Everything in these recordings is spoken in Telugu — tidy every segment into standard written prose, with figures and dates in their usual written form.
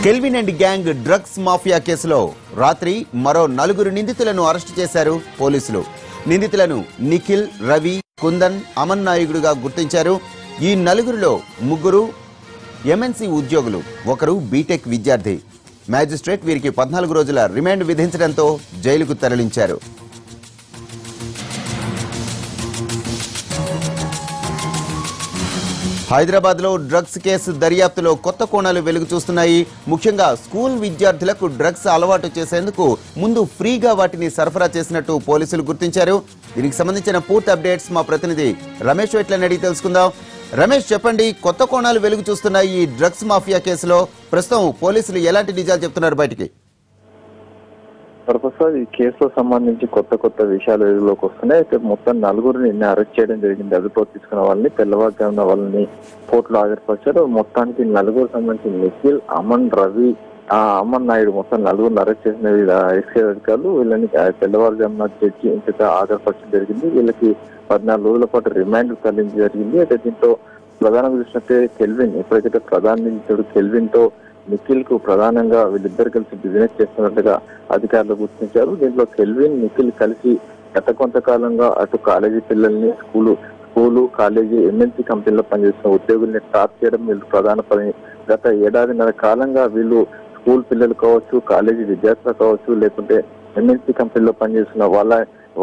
Kelvin and gang drugs mafia కేసులో రాత్రి మరో 4 నిందితులను అరెస్ట్ చేశారు పోలీసులు. నిందితులను నిఖిల్, రవి, కుందన్, అమన్ నాయుడుగా గుర్తించారు. ఈ 4లో 3 ఎంఎన్సీ ఉద్యోగులు, 1 బీటెక్ విద్యార్థి. మ్యాజిస్ట్రేట్ వీరికి 14 రోజుల రిమాండ్ విధించడంతో జైలుకు తరలించారు. హైదరాబాద్ లో డ్రగ్స్ కేసు దర్యాప్తులో కొత్త కోణాలు వెలుగు చూస్తున్నాయి. ముఖ్యంగా స్కూల్ విద్యార్థులకు డ్రగ్స్ అలవాటు చేసేందుకు ముందు ఫ్రీగా వాటిని సరఫరా చేసినట్టు పోలీసులు గుర్తించారు. దీనికి సంబంధించిన పూర్తి అప్డేట్స్ మా ప్రతినిధి రమేష్ వెట్లని అడిగి తెలుసుకుందాం. రమేష్, చెప్పండి, కొత్త కోణాలు వెలుగు చూస్తున్నాయి ఈ డ్రగ్స్ మాఫియా కేసులో. ప్రస్తుతం పోలీసులు ఎలాంటి నిజాలు చెప్తున్నారు బయటికి? ఈ కేసులో సంబంధించి కొత్త విషయాలు వెలుగులోకి వస్తున్నాయి. అయితే మొత్తం 4 నిన్న అరెస్ట్ చేయడం జరిగింది. అదుపులో తీసుకున్న వాళ్ళని తెల్లవారుజామున వాళ్ళని కోర్టులో హాజరుపరిచారు. మొత్తానికి 4 సంబంధించి నిఖిల్, అమన్, రవి, అమన్ నాయుడు మొత్తం 4 అరెస్ట్ చేసిన ఎక్సైజ్ అధికారులు వీళ్ళని తెల్లవారుజామున జడ్జి ఇంటికి హాజరుపరచడం జరిగింది. వీళ్ళకి 14 రోజుల పాటు రిమాండ్ తరలించడం జరిగింది. అయితే దీంతో ప్రధానంగా చూసినట్టే కెల్విన్, ఎప్పుడైతే ప్రధాన నిందితుడు కెల్విన్ తో నిఖిల్ కు ప్రధానంగా వీళ్ళిద్దరు కలిసి బిజినెస్ చేస్తున్నట్టుగా అధికారులు గుర్తించారు. దీంట్లో కెల్విన్, నిఖిల్ కలిసి గత కొంతకాలంగా అటు కాలేజీ పిల్లల్ని స్కూలు, కాలేజీ, ఎంఎన్సీ కంపెనీలో పనిచేస్తున్న ఉద్యోగుల్ని టార్చ్ చేయడం వీళ్ళు ప్రధాన పని. గత 1.5 ఏడాదిన్నర కాలంగా వీళ్ళు స్కూల్ పిల్లలు కావచ్చు, కాలేజీ విద్యార్థులు కావచ్చు, లేకుంటే ఎంఎన్సీ కంపెనీలో పనిచేస్తున్న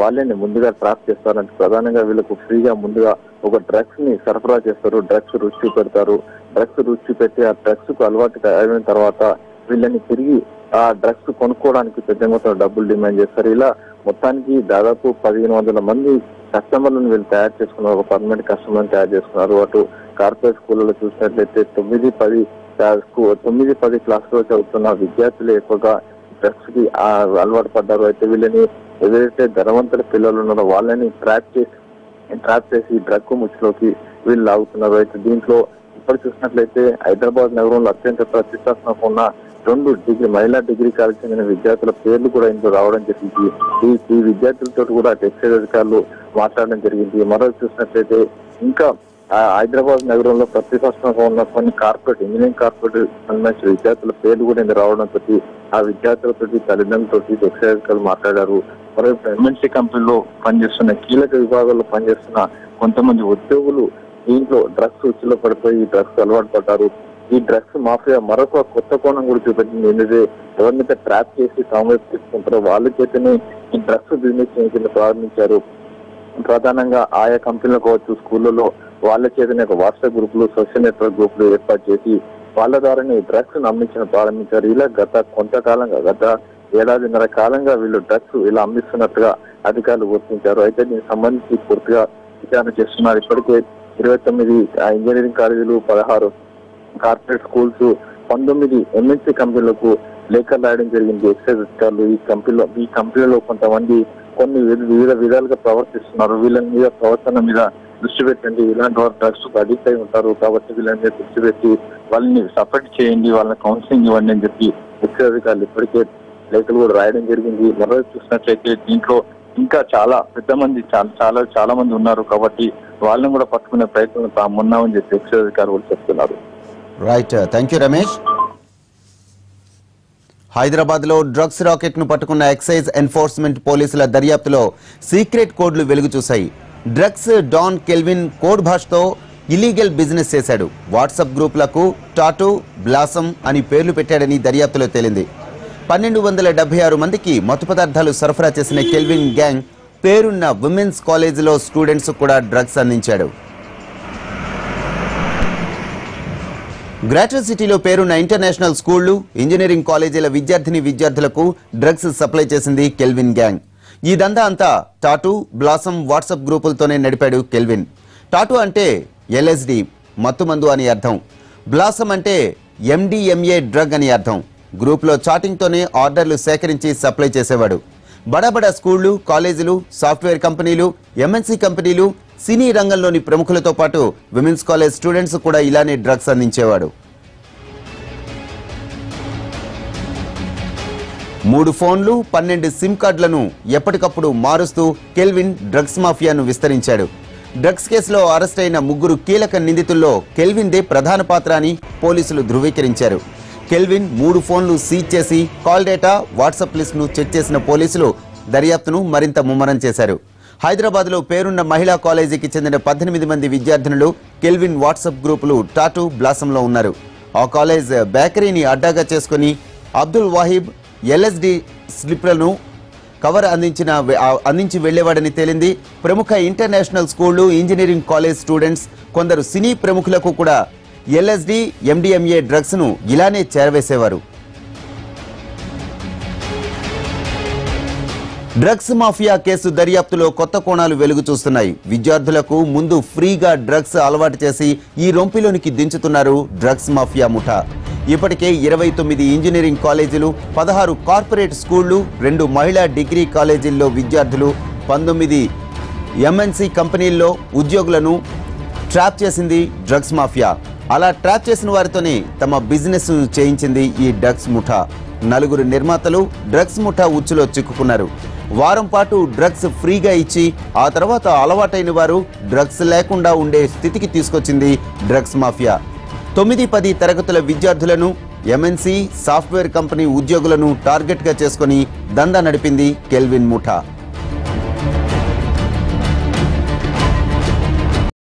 వాళ్ళని ముందుగా ట్రాప్ చేస్తారంటే ప్రధానంగా వీళ్ళకు ఫ్రీగా ముందుగా ఒక డ్రగ్స్ ని సరఫరా చేస్తారు. డ్రగ్స్ రుచి పెడతారు. డ్రగ్స్ రుచి పెట్టి ఆ డ్రగ్స్ కు అలవాటు అయిన తర్వాత వీళ్ళని తిరిగి ఆ డ్రగ్స్ కొనుక్కోవడానికి పెద్ద మొత్తం డబ్బులు డిమాండ్ చేస్తారు. ఇలా మొత్తానికి దాదాపు 1500 మంది కస్టమర్లను వీళ్ళు తయారు చేసుకున్నారు. ఒక పర్మనెంట్ కస్టమర్ తయారు చేసుకున్నారు. అటు కార్పొరేట్ స్కూళ్ళలో చూసినట్లయితే 9-10 క్లాసులో చదువుతున్న విద్యార్థులు ఎక్కువగా డ్రగ్స్ కి అలవాటు పడ్డారు. అయితే వీళ్ళని ఎవరైతే ధనవంతుల పిల్లలు ఉన్నారో వాళ్ళని ట్రాప్ చేసి డ్రగ్ ముచ్చిలోకి వీళ్ళు లాగుతున్నారు. అయితే దీంట్లో ఇప్పుడు చూసినట్లయితే హైదరాబాద్ నగరంలో అత్యంత ప్రతిష్టాత్మకంగా ఉన్న 2 మహిళా డిగ్రీ కాలేజ్ చెందిన విద్యార్థుల పేర్లు కూడా ఇందులో రావడం జరిగింది. ఈ విద్యార్థులతో కూడా ఎక్సైజ్ అధికారులు మాట్లాడడం జరిగింది. మరో చూసినట్లయితే ఇంకా హైదరాబాద్ నగరంలో ప్రతిష్టాత్మకంగా ఉన్న కొన్ని ఇంజనీరింగ్ కార్పొరేట్ సంబంధించిన విద్యార్థుల పేర్లు కూడా ఇందులో రావడంతో ఆ విద్యార్థులతో తల్లిదండ్రులతో ఎక్సైజ్ అధికారులు మాట్లాడారు. మరోవైపు ఎంఎన్సీ కంపెనీలో పనిచేస్తున్న కీలక విభాగాల్లో పనిచేస్తున్న కొంతమంది ఉద్యోగులు దీంట్లో డ్రగ్స్ ఉచ్చులో పడిపోయి ఈ డ్రగ్స్ అలవాటు పడ్డారు. ఈ డ్రగ్స్ మాఫియా మరొక కొత్త కోణం కూడా చూపెట్టింది. ఎందుకంటే ఎవరినైతే ట్రాప్ చేసి తాము తీసుకుంటారో వాళ్ళ చేతనే ఈ డ్రగ్స్ బిజినెస్ కింద ప్రారంభించారు. ప్రధానంగా ఆయా కంపెనీలు కావచ్చు, స్కూళ్ళలో వాళ్ళ చేతనే ఒక వాట్సాప్ గ్రూపులు, సోషల్ నెట్వర్క్ గ్రూపులు ఏర్పాటు చేసి వాళ్ళ ద్వారానే డ్రగ్స్ అమ్మించడం ప్రారంభించారు. ఇలా గత 1.5 ఏడాదిన్నర కాలంగా వీళ్ళు డ్రగ్స్ ఇలా అమ్మిస్తున్నట్టుగా అధికారులు గుర్తించారు. అయితే దీనికి సంబంధించి పూర్తిగా విచారణ చేస్తున్నారు. ఇప్పటికే 29 ఇంజనీరింగ్ కాలేజీలు, 16 కార్పొరేట్ స్కూల్స్, 19 ఎంఎన్సీ కంపెనీలకు లేఖలు రాయడం జరిగింది ఎక్సైజ్ అధికారులు. ఈ కంపెనీలో కొంతమంది కొన్ని వివిధ విధాలుగా ప్రవర్తిస్తున్నారు. వీళ్ళ మీద ప్రవర్తన మీద దృష్టి పెట్టండి, ఇలాంటి వారు డ్రగ్స్ అడిక్ట్ అయి ఉంటారు కాబట్టి వీళ్ళ మీద దృష్టి పెట్టి వాళ్ళని సపోర్ట్ చేయండి, వాళ్ళని కౌన్సిలింగ్ ఇవ్వండి అని చెప్పి ఎక్సైజ్ అధికారులు ఇప్పటికే లేఖలు కూడా రాయడం జరిగింది. మరో చూసినట్లయితే దీంట్లో ఇంకా చాలా పెద్ద మంది చాలా మంది ఉన్నారు కాబట్టి వాళ్ళని కూడా పట్టుకునే ప్రయత్నం తామున్నామని చెప్పి ఎక్సైజ్ అధికారులు కూడా చెప్తున్నారు. Right, thank you Ramesh. Hyderabad లో డ్రగ్స్ రాకెట్ ను పట్టుకున్న ఎక్సైజ్ ఎన్ఫోర్స్మెంట్ పోలీసుల దర్యాప్తులో సీక్రెట్ కోడ్లు వెలుగు చూశాయి. డ్రగ్స్ డాన్ కెల్విన్ కోడ్ భాషతో ఇలీగల్ బిజినెస్ చేశాడు. వాట్సాప్ గ్రూపులకు టాటూ, బ్లాసమ్ అని పేర్లు పెట్టాడని దర్యాప్తులో తేలింది. 1276 మందికి మత్తు పదార్థాలు సరఫరా చేసిన కెల్విన్ గ్యాంగ్ పేరున్న విమెన్స్ కాలేజీలో స్టూడెంట్స్ కూడా డ్రగ్స్ అందించాడు. గ్రేటర్ సిటీలో పేరున్న ఇంటర్నేషనల్ స్కూళ్లు, ఇంజనీరింగ్ కాలేజీల విద్యార్థులకు డ్రగ్స్ సప్లై చేసింది కెల్విన్ గ్యాంగ్. ఈ దందా అంతా టాటూ, బ్లాసమ్ వాట్సాప్ గ్రూపులతోనే నడిపాడు కెల్విన్. టాటూ అంటే ఎల్ఎస్డి మత్తుమందు అని అర్థం. బ్లాసమ్ అంటే ఎండిఎంఏ డ్రగ్ అని అర్థం. గ్రూప్లో చాటింగ్తోనే ఆర్డర్లు సేకరించి సప్లై చేసేవాడు. బడా స్కూళ్లు, కాలేజీలు, సాఫ్ట్వేర్ కంపెనీలు, ఎంఎన్సీ కంపెనీలు, సినీ రంగంలోని ప్రముఖులతో పాటు విమెన్స్ కాలేజ్ స్టూడెంట్స్ కూడా ఇలానే డ్రగ్స్ అందించేవాడు. 3 ఫోన్లు, 12 సిమ్ కార్డులను ఎప్పటికప్పుడు మారుస్తూ కెల్విన్ డ్రగ్స్ మాఫియాను విస్తరించాడు. డ్రగ్స్ కేసులో అరెస్ట్ అయిన 3 కీలక నిందితుల్లో కెల్విన్దే ప్రధాన పాత్ర అని పోలీసులు ధృవీకరించారు. కెల్విన్ 3 ఫోన్లు సీజ్ చేసి కాల్ డేటా, వాట్సాప్ లిస్ట్ను చెక్ చేసిన పోలీసులు దర్యాప్తును మరింత ముమ్మరం చేశారు. హైదరాబాద్లో పేరున్న మహిళా కాలేజీకి చెందిన 18 మంది విద్యార్థినులు కెల్విన్ వాట్సాప్ గ్రూపులు టాటూ బ్లాసంలో ఉన్నారు. ఆ కాలేజ్ బేకరీని అడ్డాగా చేసుకుని అబ్దుల్ వాహిబ్ LSD స్లిప్లను కవర్ అందించి వెళ్లేవాడని తేలింది. ప్రముఖ ఇంటర్నేషనల్ స్కూళ్లు, ఇంజనీరింగ్ కాలేజ్ స్టూడెంట్స్, కొందరు సినీ ప్రముఖులకు కూడా LSD, MDMA డ్రగ్స్ ను ఇలానే చేరవేసేవారు. డ్రగ్స్ మాఫియా కేసు దర్యాప్తులో కొత్త కోణాలు వెలుగు చూస్తున్నాయి. విద్యార్థులకు ముందు ఫ్రీగా డ్రగ్స్ అలవాటు చేసి ఈ రొంపిలోనికి దించుతున్నారు డ్రగ్స్ మాఫియా ముఠా. ఇప్పటికే 29 ఇంజనీరింగ్ కాలేజీలు, 16 కార్పొరేట్ స్కూళ్లు, 2 మహిళా డిగ్రీ కాలేజీల్లో విద్యార్థులు, 19 MNC కంపెనీల్లో ఉద్యోగులను ట్రాప్ చేసింది డ్రగ్స్ మాఫియా. అలా ట్రాప్ చేసిన వారితోనే తమ బిజినెస్ చేయించింది ఈ డ్రగ్స్ ముఠా. 4 నిర్మాతలు డ్రగ్స్ ముఠా ఉచ్చులో చిక్కుకున్నారు. వారం పాటు డ్రగ్స్ ఫ్రీగా ఇచ్చి ఆ తర్వాత అలవాటైన వారు డ్రగ్స్ లేకుండా ఉండే స్థితికి తీసుకొచ్చింది డ్రగ్స్ మాఫియా. 9-10 తరగతుల విద్యార్థులను, MNC సాఫ్ట్వేర్ కంపెనీ ఉద్యోగులను టార్గెట్గా చేసుకుని దందా నడిపింది కెల్విన్ ముఠా.